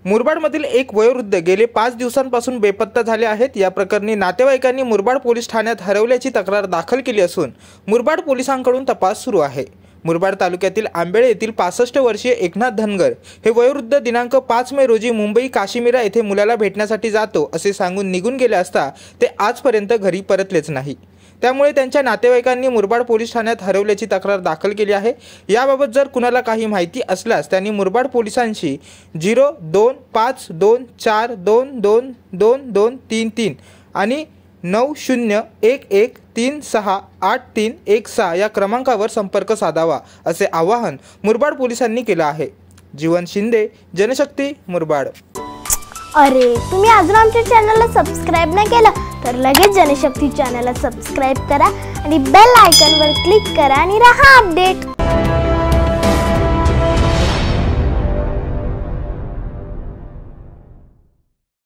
मुरबाडमधील एक वयोवृद्ध गेले 5 दिवसांपासून बेपत्ता झाले आहेत। या प्रकरणी नातेवाईकांनी मुरबाड पोलीस ठाण्यात हरवल्याची तक्रार दाखल केली असून मुरबाड पोलिसांकडून तपास सुरू आहे। मुरबाड तालुक्यातील आंबेळे येथील 65 वर्षीय एकनाथ धनगर हे वयोवृद्ध दिनांक 5 मे रोजी मुंबई काशीमीरा येथे मुलाला भेटण्यासाठी जातो असे सांगून निघून गेले असता ते आजपर्यंत घरी परतलेच नाही। त्यामुळे त्यांच्या नातेवाईकांनी मुरबाड पोलीस ठाण्यात हरवल्याची तक्रार दाखल केली आहे। याबाबत जर कुणाला काही माहिती असल्यास त्यांनी मुरबाड पोलिसांशी 0252422233 आणि 9011368316 या क्रमांकावर संपर्क साधावा असे आवाहन मुरबाड पोलिसांनी केले आहे। जीवन शिंदे, जनशक्ती, मुरबाड। अरे तुम्ही अजून आमच्या चॅनलला सबस्क्राइब नाही केलं तर लगेच जनशक्ती चॅनलला सबस्क्राइब करा आणि बेल आयकॉनवर क्लिक करा आणि रहा अपडेट।